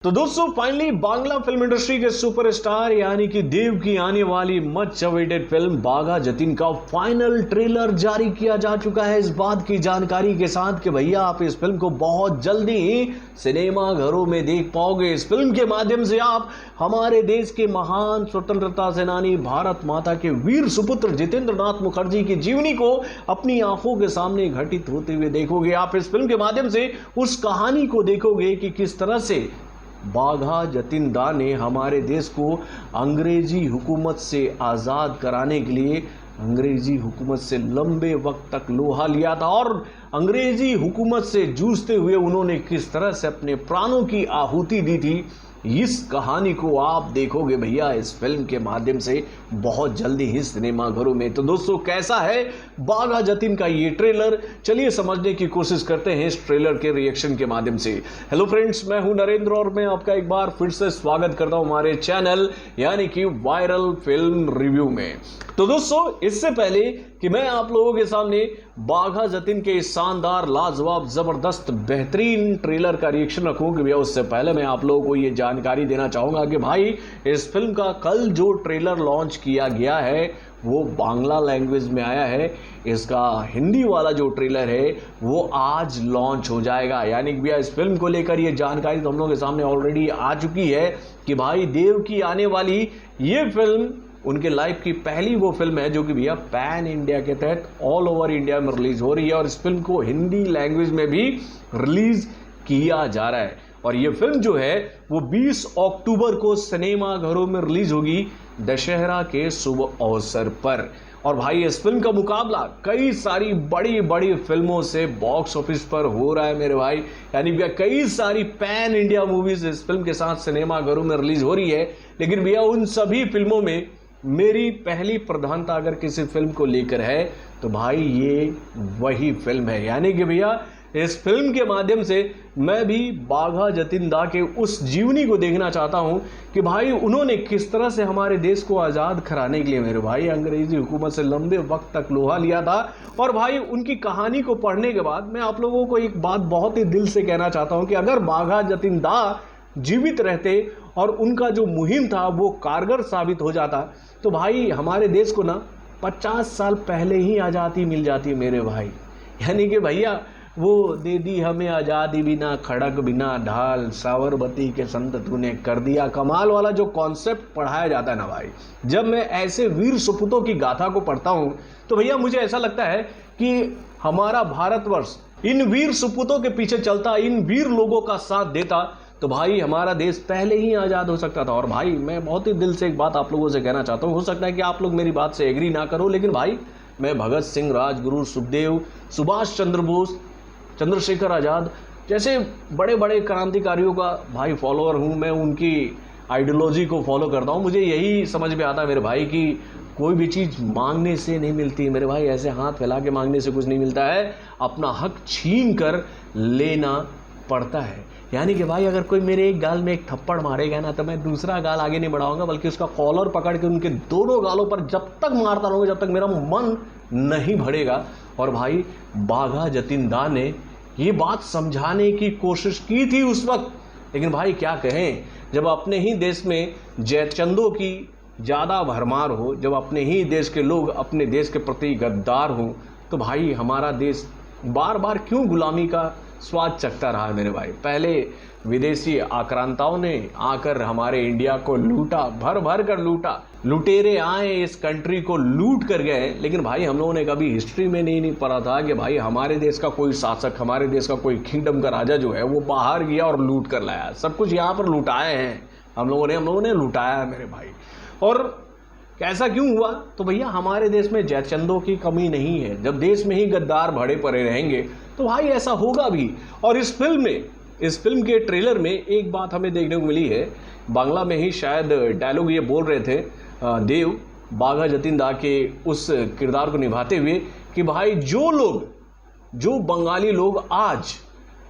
तो दोस्तों finally Bangla film industry के सुपरस्टार यानी कि देव की आने वाली मच अवेटेड फिल्म बाघा जतीन का फाइनल ट्रेलर जारी किया जा चुका है। इस बात की जानकारी के साथ कि भैया आप इस फिल्म को बहुत जल्दी ही सिनेमा घरों में देख पाओगे। इस फिल्म के माध्यम से आप हमारे देश के महान स्वतंत्रता सेनानी भारत माता के वीर सुपुत्र जितेंद्र नाथ मुखर्जी की जीवनी को अपनी आंखों के सामने घटित होते हुए देखोगे। आप इस फिल्म के माध्यम से उस कहानी को देखोगे कि किस तरह से बाघा जतीन दा ने हमारे देश को अंग्रेजी हुकूमत से आज़ाद कराने के लिए अंग्रेजी हुकूमत से लंबे वक्त तक लोहा लिया था और अंग्रेजी हुकूमत से जूझते हुए उन्होंने किस तरह से अपने प्राणों की आहुति दी थी। इस कहानी को आप देखोगे भैया इस फिल्म के माध्यम से बहुत जल्दी ही सिनेमाघरों में। तो दोस्तों कैसा है बाघा जतीन का ये ट्रेलर, चलिए समझने की कोशिश करते हैं इस ट्रेलर के रिएक्शन के माध्यम से। हेलो फ्रेंड्स, मैं हूं नरेंद्र और मैं आपका एक बार फिर से स्वागत करता हूं हमारे चैनल यानी कि वायरल फिल्म रिव्यू में। तो दोस्तों इससे पहले कि मैं आप लोगों के सामने बाघा जतीन के शानदार लाजवाब जबरदस्त बेहतरीन ट्रेलर का रिएक्शन रखूं कि भैया उससे पहले मैं आप लोगों को ये जानकारी देना चाहूंगा कि भाई इस फिल्म का कल जो ट्रेलर लॉन्च किया गया है वो बांग्ला लैंग्वेज में आया है। इसका हिंदी वाला जो ट्रेलर है वो आज लॉन्च हो जाएगा। यानी कि भैया इस फिल्म को लेकर ये जानकारी तो हम लोगों के सामने ऑलरेडी आ चुकी है कि भाई देव की आने वाली ये फिल्म उनके लाइफ की पहली वो फिल्म है जो कि भैया पैन इंडिया के तहत ऑल ओवर इंडिया में रिलीज हो रही है और इस फिल्म को हिंदी लैंग्वेज में भी रिलीज किया जा रहा है। और ये फिल्म जो है वो 20 अक्टूबर को सिनेमा घरों में रिलीज होगी दशहरा के शुभ अवसर पर। और भाई इस फिल्म का मुकाबला कई सारी बड़ी बड़ी फिल्मों से बॉक्स ऑफिस पर हो रहा है मेरे भाई। यानी भैया कई सारी पैन इंडिया मूवीज इस फिल्म के साथ सिनेमा घरों में रिलीज हो रही है, लेकिन भैया उन सभी फिल्मों में मेरी पहली प्रधानता अगर किसी फिल्म को लेकर है तो भाई ये वही फिल्म है। यानी कि भैया इस फिल्म के माध्यम से मैं भी बाघा जतीन दा के उस जीवनी को देखना चाहता हूं कि भाई उन्होंने किस तरह से हमारे देश को आज़ाद कराने के लिए मेरे भाई अंग्रेजी हुकूमत से लंबे वक्त तक लोहा लिया था। और भाई उनकी कहानी को पढ़ने के बाद मैं आप लोगों को एक बात बहुत ही दिल से कहना चाहता हूं कि अगर बाघा जतीन दा जीवित रहते और उनका जो मुहिम था वो कारगर साबित हो जाता तो भाई हमारे देश को ना 50 साल पहले ही आज़ादी मिल जाती मेरे भाई। यानी कि भैया वो दे दी हमें आज़ादी बिना खड़क बिना ढाल साबरमती के संत तूने कर दिया। कमाल वाला जो कॉन्सेप्ट पढ़ाया जाता है ना भाई, जब मैं ऐसे वीर सपूतों की गाथा को पढ़ता हूँ तो भैया मुझे ऐसा लगता है कि हमारा भारतवर्ष इन वीर सपूतों के पीछे चलता, इन वीर लोगों का साथ देता तो भाई हमारा देश पहले ही आज़ाद हो सकता था। और भाई मैं बहुत ही दिल से एक बात आप लोगों से कहना चाहता हूँ, हो सकता है कि आप लोग मेरी बात से एग्री ना करो, लेकिन भाई मैं भगत सिंह, राजगुरु, सुखदेव, सुभाष चंद्र बोस, चंद्रशेखर आज़ाद जैसे बड़े बड़े क्रांतिकारियों का भाई फॉलोअर हूँ। मैं उनकी आइडियोलॉजी को फॉलो करता हूँ। मुझे यही समझ में आता है मेरे भाई कि कोई भी चीज़ मांगने से नहीं मिलती मेरे भाई, ऐसे हाथ फैला के मांगने से कुछ नहीं मिलता है, अपना हक छीन कर लेना पड़ता है। यानी कि भाई अगर कोई मेरे एक गाल में एक थप्पड़ मारेगा ना तो मैं दूसरा गाल आगे नहीं बढ़ाऊंगा, बल्कि उसका कॉलर पकड़ के उनके दोनों गालों पर जब तक मारता रहूँगा जब तक मेरा मन नहीं भरेगा। और भाई बाघा जतीन दा ने ये बात समझाने की कोशिश की थी उस वक्त, लेकिन भाई क्या कहें, जब अपने ही देश में जयचंदों की ज़्यादा भरमार हो, जब अपने ही देश के लोग अपने देश के प्रति गद्दार हों तो भाई हमारा देश बार बार क्यों गुलामी का स्वाद चखता रहा मेरे भाई। पहले विदेशी आक्रांताओं ने आकर हमारे इंडिया को लूटा, भर भर कर लूटा, लुटेरे आए इस कंट्री को लूट कर गए, लेकिन भाई हम लोगों ने कभी हिस्ट्री में नहीं पढ़ा था कि भाई हमारे देश का कोई शासक, हमारे देश का कोई किंगडम का राजा जो है वो बाहर गया और लूट कर लाया। सब कुछ यहाँ पर लुटाए हैं हम लोगों ने लुटाया है मेरे भाई। और कैसा क्यों हुआ, तो भैया हमारे देश में जयचंदों की कमी नहीं है। जब देश में ही गद्दार भरे पड़े रहेंगे तो भाई ऐसा होगा भी। और इस फिल्म के ट्रेलर में एक बात हमें देखने को मिली है, बांग्ला में ही शायद डायलॉग ये बोल रहे थे देव बाघा जतीन दा के उस किरदार को निभाते हुए कि भाई जो बंगाली लोग आज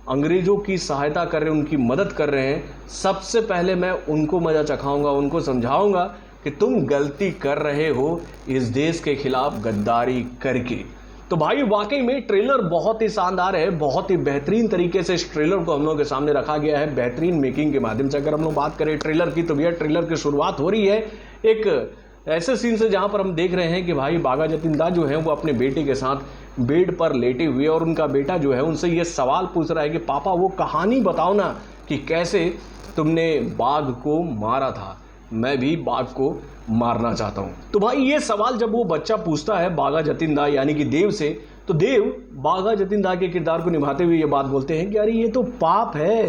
अंग्रेजों की सहायता कर रहे हैं, उनकी मदद कर रहे हैं, सबसे पहले मैं उनको मजा चखाऊंगा, उनको समझाऊंगा कि तुम गलती कर रहे हो इस देश के खिलाफ गद्दारी करके। तो भाई वाकई में ट्रेलर बहुत ही शानदार है, बहुत ही बेहतरीन तरीके से इस ट्रेलर को हम लोगों के सामने रखा गया है, बेहतरीन मेकिंग के माध्यम से। अगर हम लोग बात करें ट्रेलर की, तो भैया ट्रेलर की शुरुआत हो रही है एक ऐसे सीन से जहां पर हम देख रहे हैं कि भाई बाघा जतीन जो है वो अपने बेटे के साथ बेड पर लेटे हुए, और उनका बेटा जो है उनसे ये सवाल पूछ रहा है कि पापा वो कहानी बताओ ना कि कैसे तुमने बाघ को मारा था, मैं भी बाघ को मारना चाहता हूं। तो भाई ये सवाल जब वो बच्चा पूछता है बाघा जतीन यानी कि देव से, तो देव बाघा जतीन के किरदार को निभाते हुए ये बात बोलते हैं कि अरे ये तो पाप है,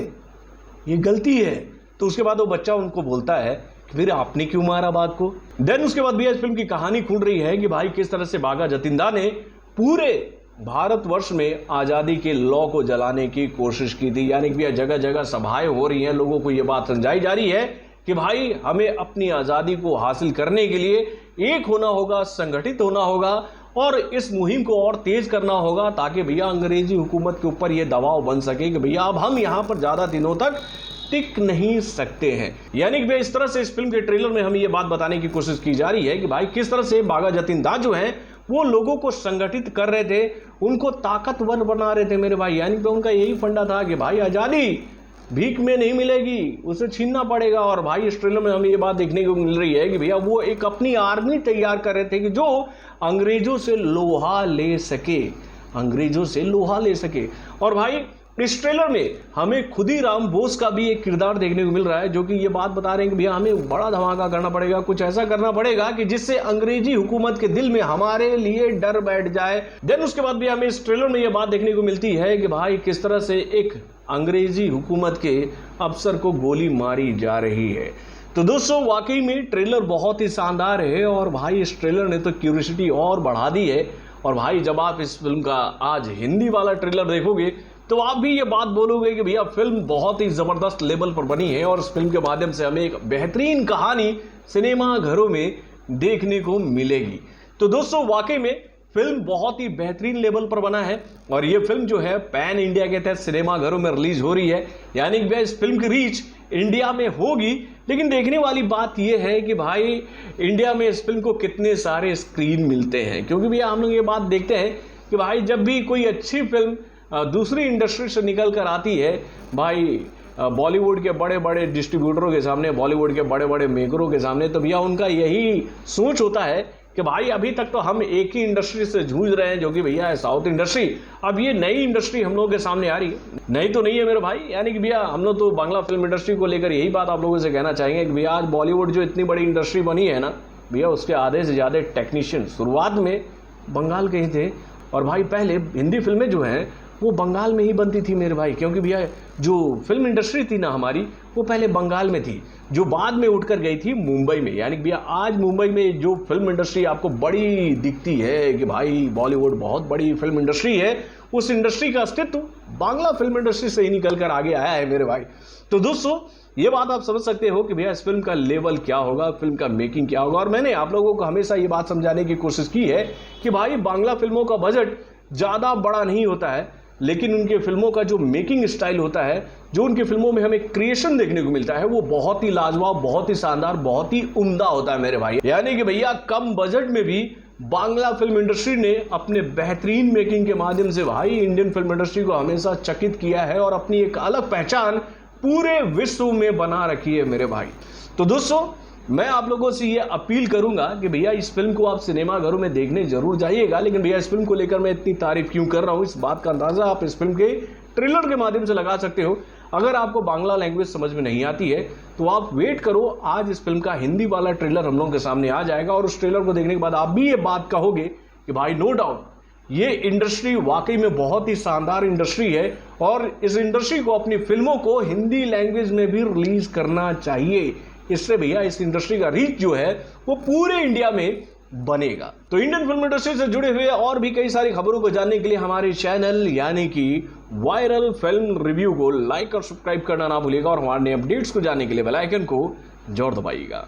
ये गलती है। तो उसके बाद वो बच्चा उनको बोलता है कि फिर आपने क्यों मारा बाघ को। देन उसके बाद भी इस फिल्म की कहानी खुल रही है कि भाई किस तरह से बाघा जतीन ने पूरे भारतवर्ष में आज़ादी के लॉ को जलाने की कोशिश की थी, यानी कि जगह जगह सभाएं हो रही हैं, लोगों को यह बात समझाई जा रही है कि भाई हमें अपनी आज़ादी को हासिल करने के लिए एक होना होगा, संगठित होना होगा और इस मुहिम को और तेज करना होगा, ताकि भैया अंग्रेजी हुकूमत के ऊपर यह दबाव बन सके कि भैया अब हम यहां पर ज़्यादा दिनों तक टिक नहीं सकते हैं। यानी कि इस तरह से इस फिल्म के ट्रेलर में हमें यह बात बताने की कोशिश की जा रही है कि भाई किस तरह से बाघा जतीन जो है वो लोगों को संगठित कर रहे थे, उनको ताकतवर बना रहे थे मेरे भाई। यानी कि उनका यही फंडा था कि भाई आज़ादी भीख में नहीं मिलेगी, उसे छीनना पड़ेगा। और भाई इस ट्रेलर में हमें ये बात देखने को मिल रही है कि भैया वो एक अपनी आर्मी तैयार कर रहे थे कि जो अंग्रेजों से लोहा ले सके, अंग्रेजों से लोहा ले सके। और भाई इस ट्रेलर में हमें खुदीराम बोस का भी एक किरदार देखने को मिल रहा है, जो कि ये बात बता रहे हैं कि भैया हमें बड़ा धमाका करना पड़ेगा, कुछ ऐसा करना पड़ेगा कि जिससे अंग्रेजी हुकूमत के दिल में हमारे लिए डर बैठ जाए। देन उसके बाद भी हमें इस ट्रेलर में ये बात देखने को मिलती है कि भाई किस तरह से एक अंग्रेजी हुकूमत के अफसर को गोली मारी जा रही है। तो दोस्तों वाकई में ट्रेलर बहुत ही शानदार है, और भाई इस ट्रेलर ने तो क्यूरियोसिटी और बढ़ा दी है। और भाई जब आप इस फिल्म का आज हिंदी वाला ट्रेलर देखोगे तो आप भी ये बात बोलोगे कि भैया फिल्म बहुत ही ज़बरदस्त लेवल पर बनी है, और इस फिल्म के माध्यम से हमें एक बेहतरीन कहानी सिनेमा घरों में देखने को मिलेगी। तो दोस्तों वाकई में फिल्म बहुत ही बेहतरीन लेवल पर बना है, और ये फिल्म जो है पैन इंडिया के तहत सिनेमा घरों में रिलीज हो रही है, यानी कि इस फिल्म की रीच इंडिया में होगी। लेकिन देखने वाली बात यह है कि भाई इंडिया में इस फिल्म को कितने सारे स्क्रीन मिलते हैं, क्योंकि भैया हम लोग ये बात देखते हैं कि भाई जब भी कोई अच्छी फिल्म दूसरी इंडस्ट्री से निकल कर आती है, भाई बॉलीवुड के बड़े बड़े डिस्ट्रीब्यूटरों के सामने, बॉलीवुड के बड़े बड़े मेकरों के सामने, तो भैया उनका यही सोच होता है कि भाई अभी तक तो हम एक ही इंडस्ट्री से जूझ रहे हैं, जो कि भैया है साउथ इंडस्ट्री। अब ये नई इंडस्ट्री हम लोगों के सामने आ रही है, नहीं तो नहीं है मेरे भाई। यानी कि भैया हम लोग तो बांग्ला फिल्म इंडस्ट्री को लेकर यही बात आप लोगों से कहना चाहेंगे कि भैया आज बॉलीवुड जो इतनी बड़ी इंडस्ट्री बनी है ना भैया, उसके आधे से ज़्यादा टेक्नीशियन शुरुआत में बंगाल के ही थे। और भाई पहले हिंदी फिल्में जो हैं वो बंगाल में ही बनती थी मेरे भाई, क्योंकि भैया जो फिल्म इंडस्ट्री थी ना हमारी वो पहले बंगाल में थी, जो बाद में उठकर गई थी मुंबई में। यानी कि भैया आज मुंबई में जो फिल्म इंडस्ट्री आपको बड़ी दिखती है कि भाई बॉलीवुड बहुत बड़ी फिल्म इंडस्ट्री है, उस इंडस्ट्री का अस्तित्व बांग्ला फिल्म इंडस्ट्री से ही निकल कर आगे आया है मेरे भाई। तो दोस्तों ये बात आप समझ सकते हो कि भैया इस फिल्म का लेवल क्या होगा, फिल्म का मेकिंग क्या होगा। और मैंने आप लोगों को हमेशा ये बात समझाने की कोशिश की है कि भाई बांग्ला फिल्मों का बजट ज़्यादा बड़ा नहीं होता है, लेकिन उनके फिल्मों का जो मेकिंग स्टाइल होता है, जो उनकी फिल्मों में हमें क्रिएशन देखने को मिलता है, वो बहुत ही लाजवाब, बहुत ही शानदार, बहुत ही उम्दा होता है मेरे भाई। यानी कि भैया कम बजट में भी बांग्ला फिल्म इंडस्ट्री ने अपने बेहतरीन मेकिंग के माध्यम से भाई इंडियन फिल्म इंडस्ट्री को हमेशा चकित किया है और अपनी एक अलग पहचान पूरे विश्व में बना रखी है मेरे भाई। तो दोस्तों मैं आप लोगों से ये अपील करूंगा कि भैया इस फिल्म को आप सिनेमा घरों में देखने जरूर जाइएगा। लेकिन भैया इस फिल्म को लेकर मैं इतनी तारीफ क्यों कर रहा हूं, इस बात का अंदाजा आप इस फिल्म के ट्रेलर के माध्यम से लगा सकते हो। अगर आपको बांग्ला लैंग्वेज समझ में नहीं आती है तो आप वेट करो, आज इस फिल्म का हिंदी वाला ट्रेलर हम लोगों के सामने आ जाएगा, और उस ट्रेलर को देखने के बाद आप भी ये बात कहोगे कि भाई नो डाउट ये इंडस्ट्री वाकई में बहुत ही शानदार इंडस्ट्री है, और इस इंडस्ट्री को अपनी फिल्मों को हिंदी लैंग्वेज में भी रिलीज करना चाहिए। इससे भैया इस इंडस्ट्री का रीच जो है वो पूरे इंडिया में बनेगा। तो इंडियन फिल्म इंडस्ट्री से जुड़े हुए और भी कई सारी खबरों को जानने के लिए हमारे चैनल यानी कि वायरल फिल्म रिव्यू को लाइक और सब्सक्राइब करना ना भूलिएगा, और हमारे नए अपडेट्स को जानने के लिए बेल आइकन को जरूर दबाइएगा।